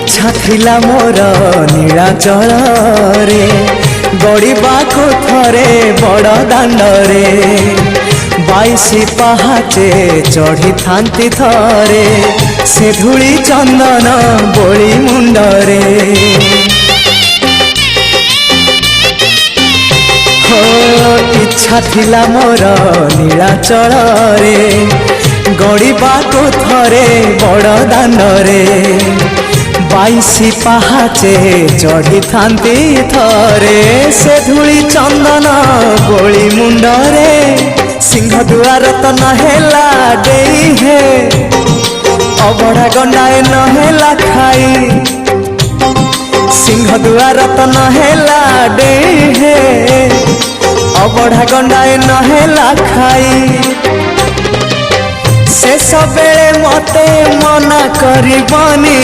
इच्छा थिला मोर नीलाचल रे गड़िबाको थरे बड़ दांडरे 22 पहाचे चढ़ी थांती थरे से धूली चंदन बोली मुंडरे हो इच्छा थिला मोर नीलाचल रे गड़िबाको थरे बड़ दांडरे 22 पहाचे चढ़ी थांती थरे से धूली चंदन बोली मुंडरे सिंह दुआर तो नहेला डेई हे अबड़ा गंडाए नहेला खाई सिंह दुआर तो नहेला डेई हे अबड़ा गंडाए नहेला खाई शेष बेले मते मना करिबनी।